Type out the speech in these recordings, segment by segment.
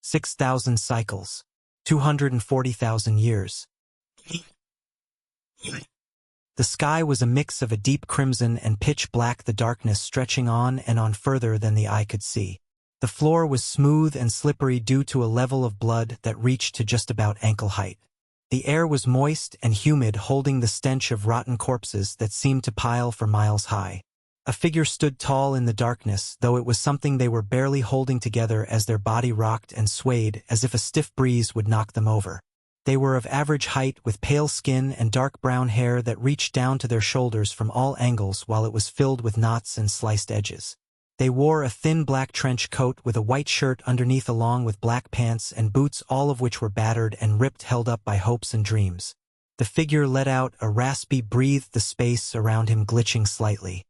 6,000 cycles. 240,000 years. The sky was a mix of a deep crimson and pitch black, the darkness stretching on and on further than the eye could see. The floor was smooth and slippery due to a level of blood that reached to just about ankle height. The air was moist and humid, holding the stench of rotten corpses that seemed to pile for miles high. A figure stood tall in the darkness, though it was something they were barely holding together as their body rocked and swayed as if a stiff breeze would knock them over. They were of average height, with pale skin and dark brown hair that reached down to their shoulders from all angles, while it was filled with knots and sliced edges. They wore a thin black trench coat with a white shirt underneath, along with black pants and boots, all of which were battered and ripped, held up by hopes and dreams. The figure let out a raspy breath, the space around him glitching slightly.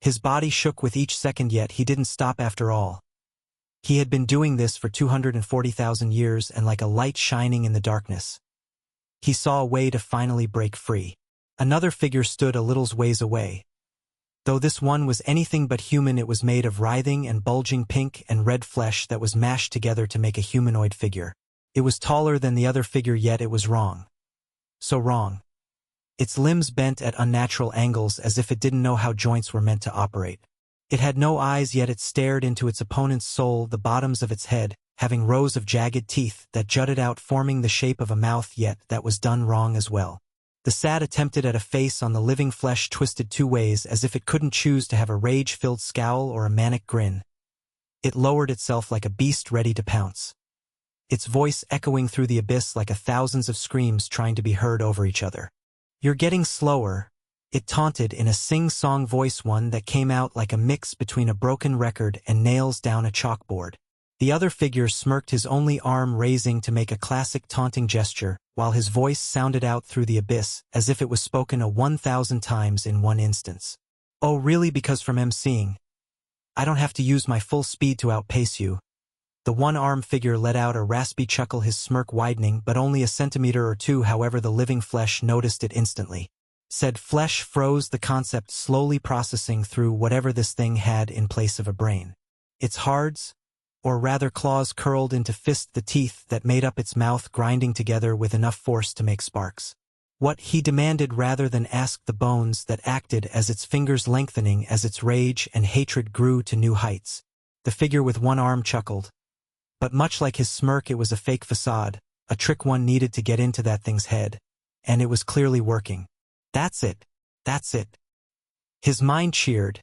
His body shook with each second, yet he didn't stop after all. He had been doing this for 240,000 years, and like a light shining in the darkness, he saw a way to finally break free. Another figure stood a little ways away. Though this one was anything but human, it was made of writhing and bulging pink and red flesh that was mashed together to make a humanoid figure. It was taller than the other figure, yet it was wrong. So wrong. Its limbs bent at unnatural angles, as if it didn't know how joints were meant to operate. It had no eyes, yet it stared into its opponent's soul, the bottoms of its head having rows of jagged teeth that jutted out, forming the shape of a mouth, yet that was done wrong as well. The sad attempted at a face on the living flesh twisted two ways, as if it couldn't choose to have a rage-filled scowl or a manic grin. It lowered itself like a beast ready to pounce, its voice echoing through the abyss like thousands of screams trying to be heard over each other. "You're getting slower," it taunted in a sing-song voice, one that came out like a mix between a broken record and nails down a chalkboard. The other figure smirked, his only arm raising to make a classic taunting gesture, while his voice sounded out through the abyss as if it was spoken 1,000 times in one instance. "Oh really, because from emceeing, I don't have to use my full speed to outpace you." The one-armed figure let out a raspy chuckle, his smirk widening, but only a centimeter or two. However, the living flesh noticed it instantly. Said flesh froze, the concept slowly processing through whatever this thing had in place of a brain. Its hards, or rather claws, curled into fists, the teeth that made up its mouth grinding together with enough force to make sparks. What, he demanded rather than asked, the bones that acted as its fingers lengthening as its rage and hatred grew to new heights. The figure with one arm chuckled. But much like his smirk, it was a fake facade, a trick one needed to get into that thing's head. And it was clearly working. That's it. That's it. His mind cheered.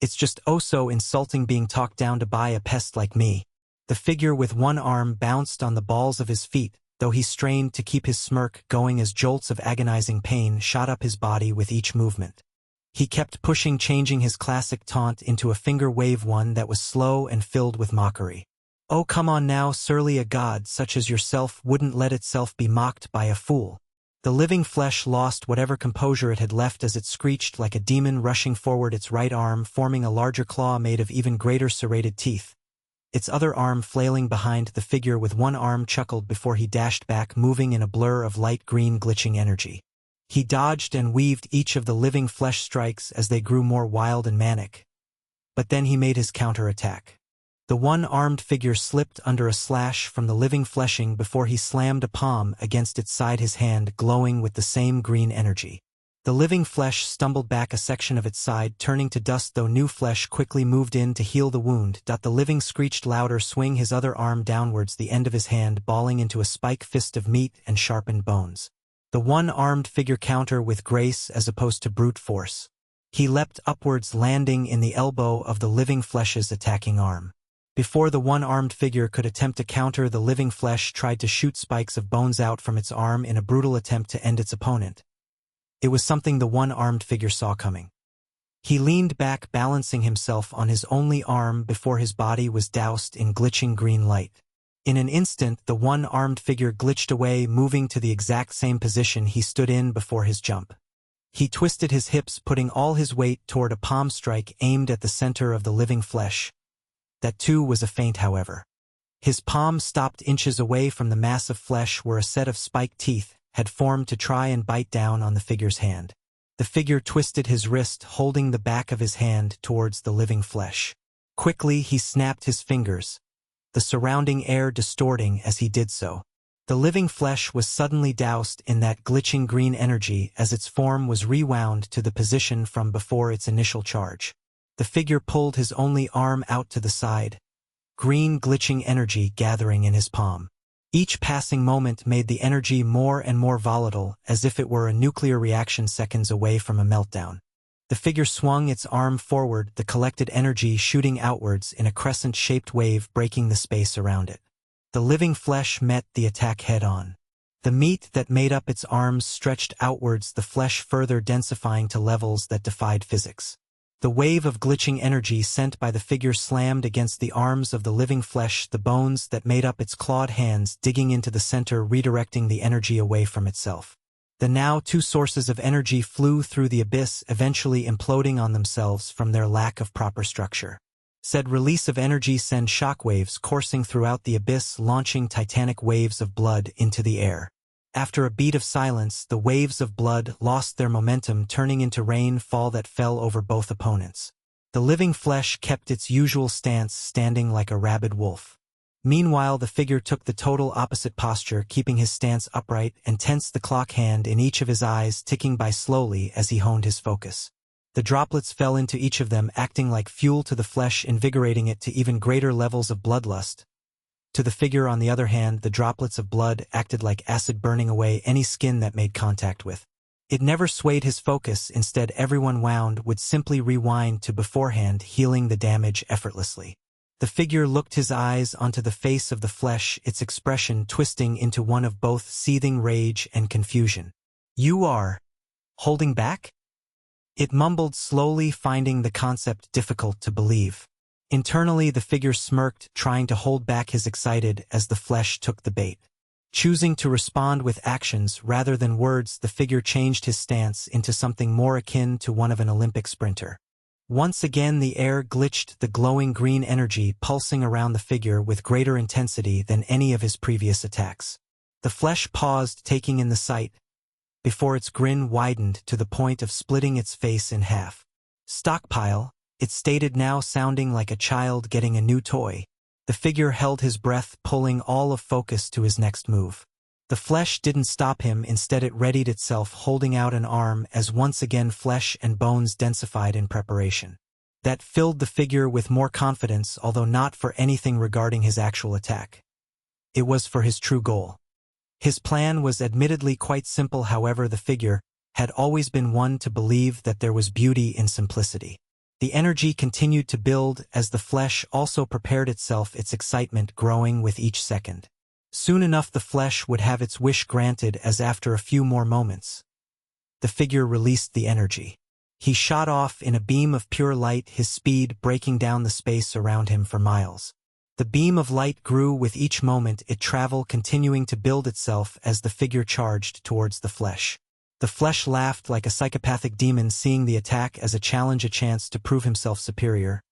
It's just oh so insulting being talked down to by a pest like me. The figure with one arm bounced on the balls of his feet, though he strained to keep his smirk going as jolts of agonizing pain shot up his body with each movement. He kept pushing, changing his classic taunt into a finger wave, one that was slow and filled with mockery. "Oh come on now, surely a god such as yourself wouldn't let itself be mocked by a fool." The living flesh lost whatever composure it had left as it screeched like a demon, rushing forward, its right arm forming a larger claw made of even greater serrated teeth. Its other arm flailing behind, the figure with one arm chuckled before he dashed back, moving in a blur of light green glitching energy. He dodged and weaved each of the living flesh strikes as they grew more wild and manic. But then he made his counterattack. The one-armed figure slipped under a slash from the living fleshing before he slammed a palm against its side, his hand glowing with the same green energy. The living flesh stumbled back a section of its side, turning to dust, though new flesh quickly moved in to heal the wound. The living screeched louder, swing his other arm downwards, the end of his hand balling into a spike fist of meat and sharpened bones. The one-armed figure counter with grace as opposed to brute force. He leapt upwards, landing in the elbow of the living flesh's attacking arm. Before the one-armed figure could attempt to counter, the living flesh tried to shoot spikes of bones out from its arm in a brutal attempt to end its opponent. It was something the one-armed figure saw coming. He leaned back, balancing himself on his only arm before his body was doused in glitching green light. In an instant, the one-armed figure glitched away, moving to the exact same position he stood in before his jump. He twisted his hips, putting all his weight toward a palm strike aimed at the center of the living flesh. That too was a feint, however. His palm stopped inches away from the mass of flesh where a set of spiked teeth had formed to try and bite down on the figure's hand. The figure twisted his wrist, holding the back of his hand towards the living flesh. Quickly he snapped his fingers. the surrounding air distorting as he did so. The living flesh was suddenly doused in that glitching green energy as its form was rewound to the position from before its initial charge. The figure pulled his only arm out to the side, green glitching energy gathering in his palm. Each passing moment made the energy more and more volatile, as if it were a nuclear reaction seconds away from a meltdown. The figure swung its arm forward, the collected energy shooting outwards in a crescent-shaped wave breaking the space around it. The living flesh met the attack head-on. The meat that made up its arms stretched outwards, the flesh further densifying to levels that defied physics. The wave of glitching energy sent by the figure slammed against the arms of the living flesh, the bones that made up its clawed hands digging into the center, redirecting the energy away from itself. The now two sources of energy flew through the abyss, eventually imploding on themselves from their lack of proper structure. Said release of energy sent shockwaves coursing throughout the abyss, launching titanic waves of blood into the air. After a beat of silence, the waves of blood lost their momentum, turning into rainfall that fell over both opponents. The living flesh kept its usual stance, standing like a rabid wolf. Meanwhile, the figure took the total opposite posture, keeping his stance upright, and tensed the clock hand in each of his eyes, ticking by slowly as he honed his focus. The droplets fell into each of them, acting like fuel to the flesh, invigorating it to even greater levels of bloodlust. To the figure, on the other hand, the droplets of blood acted like acid, burning away any skin that made contact with. It never swayed his focus. Instead, everyone would simply rewind to beforehand, healing the damage effortlessly. The figure looked his eyes onto the face of the flesh, its expression twisting into one of both seething rage and confusion. "You are holding back?" It mumbled slowly, finding the concept difficult to believe. Internally, the figure smirked, trying to hold back his excited as the flesh took the bait. Choosing to respond with actions rather than words, the figure changed his stance into something more akin to one of an Olympic sprinter. Once again, the air glitched, the glowing green energy pulsing around the figure with greater intensity than any of his previous attacks. The flesh paused, taking in the sight, before its grin widened to the point of splitting its face in half. "Stockpile," it stated, now sounding like a child getting a new toy. The figure held his breath, pulling all of focus to his next move. The flesh didn't stop him. Instead, it readied itself, holding out an arm as once again flesh and bones densified in preparation. That filled the figure with more confidence, although not for anything regarding his actual attack. It was for his true goal. His plan was admittedly quite simple, however. The figure had always been one to believe that there was beauty in simplicity. The energy continued to build as the flesh also prepared itself, its excitement growing with each second. Soon enough, the flesh would have its wish granted, as after a few more moments, the figure released the energy. He shot off in a beam of pure light, his speed breaking down the space around him for miles. The beam of light grew with each moment it traveled, continuing to build itself as the figure charged towards the flesh. The flesh laughed like a psychopathic demon, seeing the attack as a challenge, a chance to prove himself superior.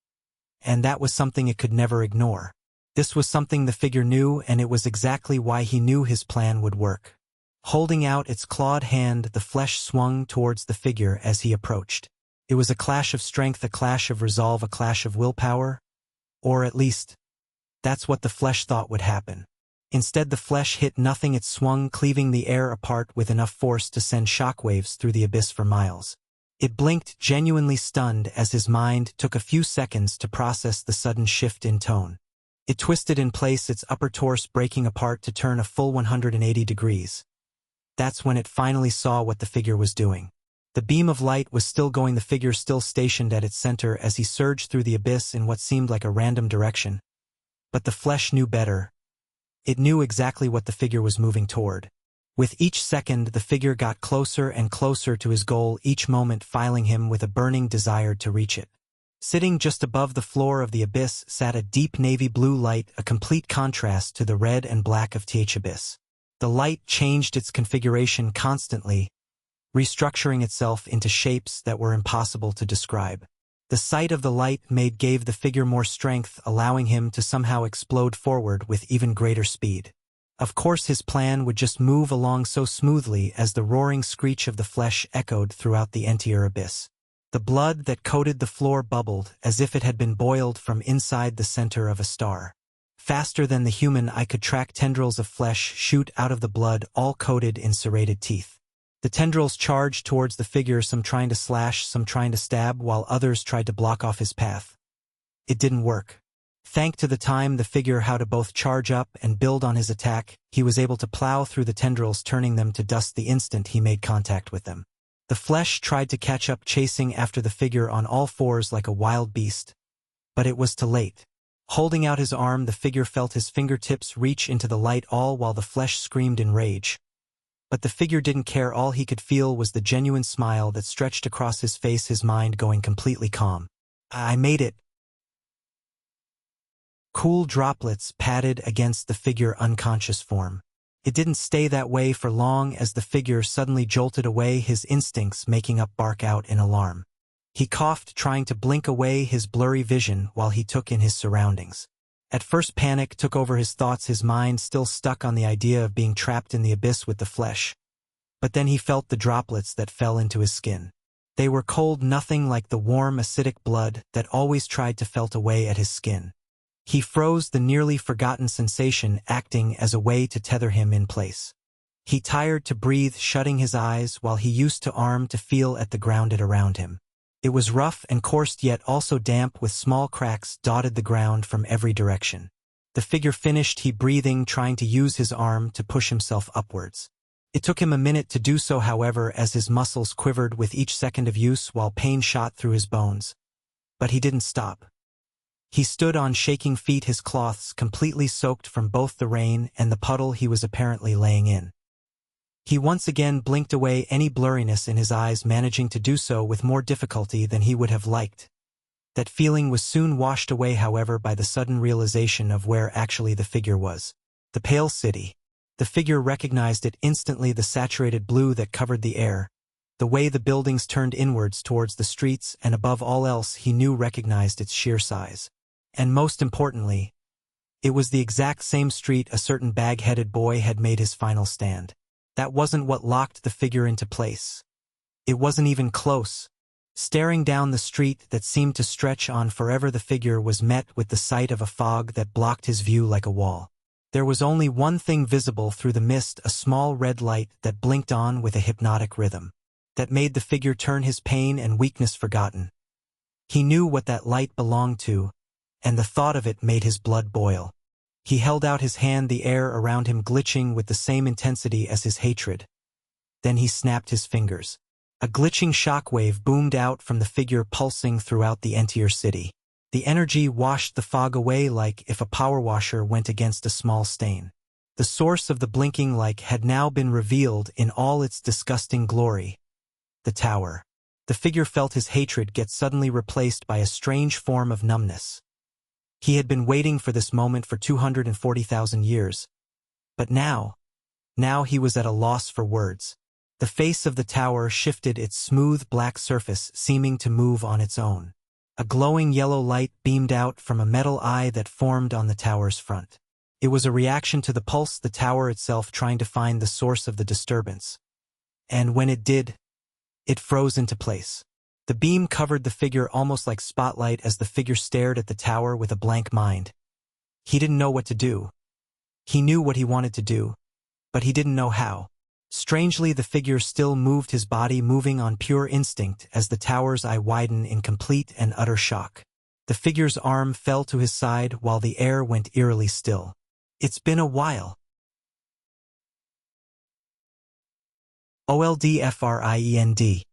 And that was something it could never ignore. This was something the figure knew, and it was exactly why he knew his plan would work. Holding out its clawed hand, the flesh swung towards the figure as he approached. It was a clash of strength, a clash of resolve, a clash of willpower. Or at least, that's what the flesh thought would happen. Instead, the flesh hit nothing. It swung, cleaving the air apart with enough force to send shockwaves through the abyss for miles. It blinked, genuinely stunned, as his mind took a few seconds to process the sudden shift in tone. It twisted in place, its upper torso breaking apart to turn a full 180 degrees. That's when it finally saw what the figure was doing. The beam of light was still going, the figure still stationed at its center as he surged through the abyss in what seemed like a random direction. But the flesh knew better. It knew exactly what the figure was moving toward. With each second, the figure got closer and closer to his goal, each moment filling him with a burning desire to reach it. Sitting just above the floor of the abyss sat a deep navy blue light, a complete contrast to the red and black of the abyss. The light changed its configuration constantly, restructuring itself into shapes that were impossible to describe. The sight of the light gave the figure more strength, allowing him to somehow explode forward with even greater speed. Of course, his plan would just move along so smoothly as the roaring screech of the flesh echoed throughout the entire abyss. The blood that coated the floor bubbled as if it had been boiled from inside the center of a star. Faster than the human eye could track, tendrils of flesh shoot out of the blood, all coated in serrated teeth. The tendrils charged towards the figure, some trying to slash, some trying to stab, while others tried to block off his path. It didn't work. Thanks to the time the figure how to both charge up and build on his attack, he was able to plow through the tendrils, turning them to dust the instant he made contact with them. The flesh tried to catch up, chasing after the figure on all fours like a wild beast. But it was too late. Holding out his arm, the figure felt his fingertips reach into the light, all while the flesh screamed in rage. But the figure didn't care. All he could feel was the genuine smile that stretched across his face, his mind going completely calm. I made it. Cool droplets patted against the figure's unconscious form. It didn't stay that way for long, as the figure suddenly jolted away, his instincts making up bark out in alarm. He coughed, trying to blink away his blurry vision while he took in his surroundings. At first panic took over his thoughts, his mind still stuck on the idea of being trapped in the abyss with the flesh. But then he felt the droplets that fell into his skin. They were cold, nothing like the warm, acidic blood that always tried to felt away at his skin. He froze, the nearly forgotten sensation acting as a way to tether him in place. He tired to breathe, shutting his eyes while he used to arm to feel at the ground around him. It was rough and coarse, yet also damp, with small cracks dotted the ground from every direction. The figure finished, he breathing, trying to use his arm to push himself upwards. It took him a minute to do so, however, as his muscles quivered with each second of use while pain shot through his bones. But he didn't stop. He stood on shaking feet, his cloths completely soaked from both the rain and the puddle he was apparently laying in. He once again blinked away any blurriness in his eyes, managing to do so with more difficulty than he would have liked. That feeling was soon washed away, however, by the sudden realization of where actually the figure was. The Pale City. The figure recognized it instantly, the saturated blue that covered the air, the way the buildings turned inwards towards the streets, and above all else he recognized its sheer size. And most importantly, it was the exact same street a certain bag-headed boy had made his final stand. That wasn't what locked the figure into place. It wasn't even close. Staring down the street that seemed to stretch on forever, the figure was met with the sight of a fog that blocked his view like a wall. There was only one thing visible through the mist, a small red light that blinked on with a hypnotic rhythm, that made the figure turn, his pain and weakness forgotten. He knew what that light belonged to, and the thought of it made his blood boil. He held out his hand, the air around him glitching with the same intensity as his hatred. Then he snapped his fingers. A glitching shockwave boomed out from the figure, pulsing throughout the entire city. The energy washed the fog away like if a power washer went against a small stain. The source of the blinking light had now been revealed in all its disgusting glory. The tower. The figure felt his hatred get suddenly replaced by a strange form of numbness. He had been waiting for this moment for 240,000 years. But now he was at a loss for words. The face of the tower shifted, its smooth black surface seeming to move on its own. A glowing yellow light beamed out from a metal eye that formed on the tower's front. It was a reaction to the pulse, the tower itself trying to find the source of the disturbance. And when it did, it froze into place. The beam covered the figure almost like spotlight as the figure stared at the tower with a blank mind. He didn't know what to do. He knew what he wanted to do, but he didn't know how. Strangely, the figure still moved his body, moving on pure instinct as the tower's eye widened in complete and utter shock. The figure's arm fell to his side while the air went eerily still. It's been a while. OLDFRIEND